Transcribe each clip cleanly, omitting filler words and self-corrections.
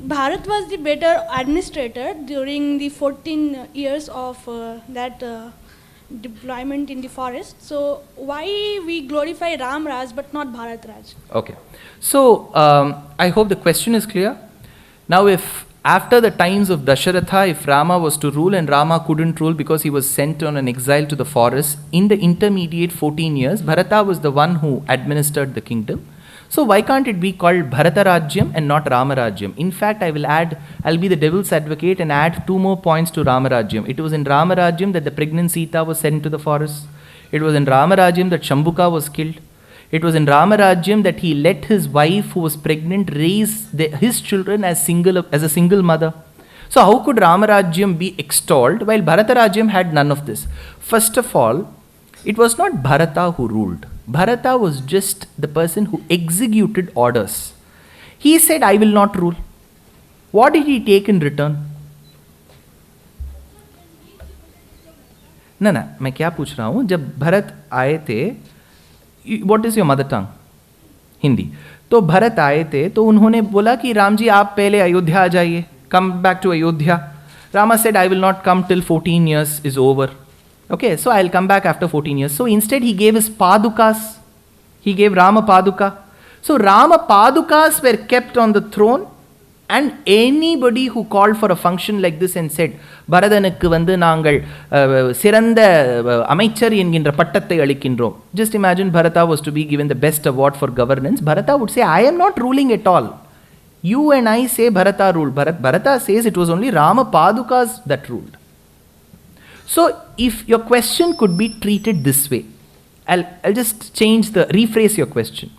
Bharat was the better administrator during the 14 years of that deployment in the forest. So why we glorify Rām Raj but not Bharat Raj? Okay. So I hope the question is clear. Now if after the times of Dasharatha, if Rama was to rule and Rama couldn't rule because he was sent on an exile to the forest, in the intermediate 14 years, Bharata was the one who administered the kingdom. So why can't it be called Bharata Rājyam and not Rāma Rājyam? In fact, I'll be the devil's advocate and add 2 more points to Rāma Rājyam. It was in Rāma Rājyam that the pregnant Sita was sent to the forest. It was in Rāma Rājyam that Shambhuka was killed. It was in Rāma Rājyam that he let his wife who was pregnant raise his children as a single mother. So how could Rāma Rājyam be extolled while Bharata Rājyam had none of this? First of all, it was not Bharata who ruled. Bharata was just the person who executed orders. He said, I will not rule. What did he take in return? No, मैं क्या पूछ रहा हूँ, जब भरत आए थे, what is your mother tongue? Hindi. तो भरत आए थे, तो उन्होंने बोला कि राम जी आप पहले अयोध्या आ जाइए, come back to Ayodhya. Rama said, I will not come till 14 years is over. Okay, so I'll come back after 14 years. So instead he gave his padukas. He gave Rama paduka. So Rama padukas were kept on the throne, and anybody who called for a function like this and said, Bharatanukku vandu naangal siranda amaichar enginra pattattai alikindrom. Just imagine Bharata was to be given the best award for governance. Bharata would say, I am not ruling at all. You and I say Bharata ruled. Bharata says it was only Rama padukas that ruled. So if your question could be treated this way, I'll just rephrase your question.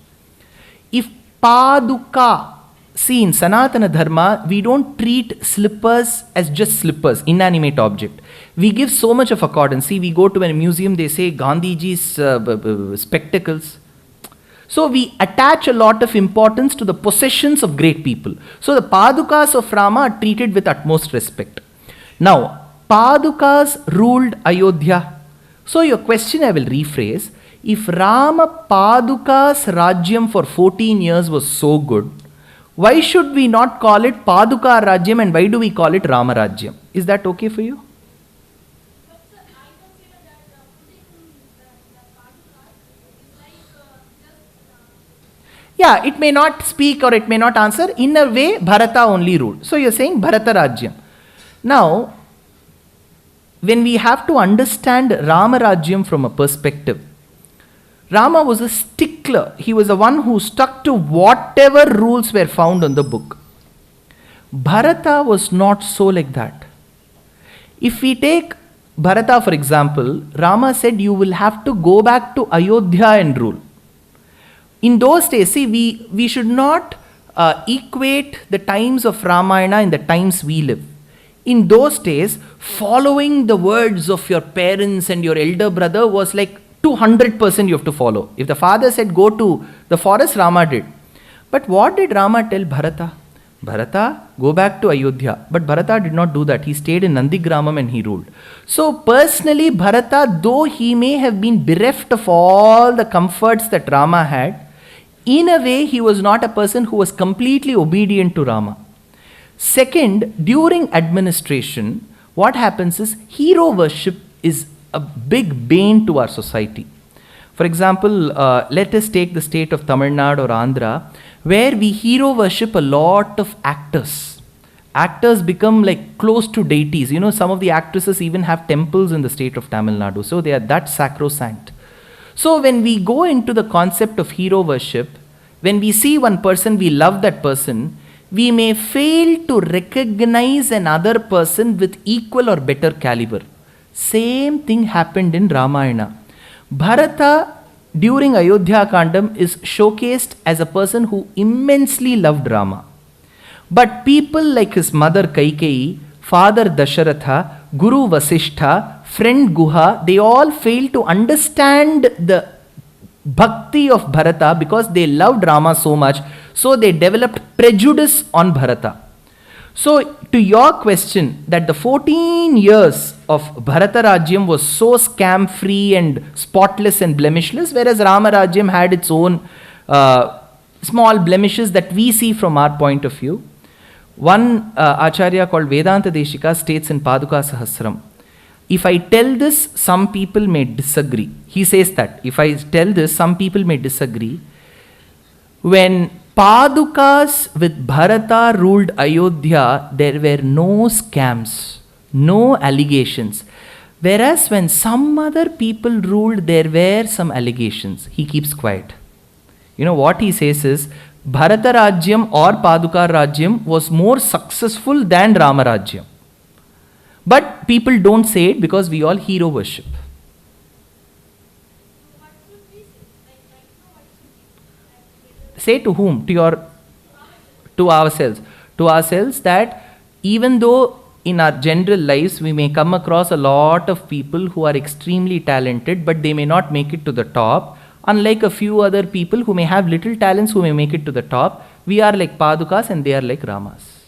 If paduka, see in Sanatana Dharma, we don't treat slippers as just slippers, inanimate object. We give so much of accordance. See, we go to a museum, they say Gandhiji's spectacles. So we attach a lot of importance to the possessions of great people. So the padukas of Rama are treated with utmost respect. Now, padukas ruled Ayodhya. So your question I will rephrase. If Rama padukas Rajyam for 14 years was so good, why should we not call it Paduka Rajyam and why do we call it Rama Rajyam? Is that okay for you? Yeah, it may not speak or it may not answer. In a way, Bharata only ruled. So you're saying Bharata Rajyam. Now, when we have to understand Rama Rajyam from a perspective, Rama was a stickler. He was the one who stuck to whatever rules were found on the book. Bharata was not so like that. If we take Bharata for example, Rama said you will have to go back to Ayodhya and rule. In those days, see, we should not equate the times of Rāmāyana in the times we live. In those days, following the words of your parents and your elder brother was like 200% you have to follow. If the father said go to the forest, Rama did. But what did Rama tell Bharata? Bharata, go back to Ayodhya. But Bharata did not do that. He stayed in Nandigramam and he ruled. So personally, Bharata, though he may have been bereft of all the comforts that Rama had, in a way he was not a person who was completely obedient to Rama. Second, during administration, what happens is hero worship is a big bane to our society. For example, let us take the state of Tamil Nadu or Andhra, where we hero worship a lot of actors. Actors become like close to deities. You know, some of the actresses even have temples in the state of Tamil Nadu. So they are that sacrosanct. So when we go into the concept of hero worship, when we see one person, we love that person, we may fail to recognize another person with equal or better caliber. Same thing happened in Rāmāyana. Bharata during Ayodhya Kandam is showcased as a person who immensely loved Rama. But people like his mother Kaikeyi, father Dasharatha, Guru Vasishtha, friend Guha, they all failed to understand the bhakti of Bharata because they loved Rama so much. So they developed prejudice on Bharata. So to your question that the 14 years of Bharata Rajyam was so scam free and spotless and blemishless, whereas Rama Rajyam had its own small blemishes that we see from our point of view. One Acharya called Vedānta Desika states in Paduka Sahasram, if I tell this, some people may disagree. He says that, if I tell this, some people may disagree. When Padukas with Bharata ruled Ayodhya, there were no scams, no allegations. Whereas when some other people ruled, there were some allegations. He keeps quiet. You know what he says is, Bharata Rājyam or Paduka Rājyam was more successful than Rāma Rājyam. But people don't say it because we all hero worship. Say to whom? To ourselves. To ourselves that even though in our general lives we may come across a lot of people who are extremely talented, but they may not make it to the top. Unlike a few other people who may have little talents who may make it to the top, we are like Padukas and they are like Ramas.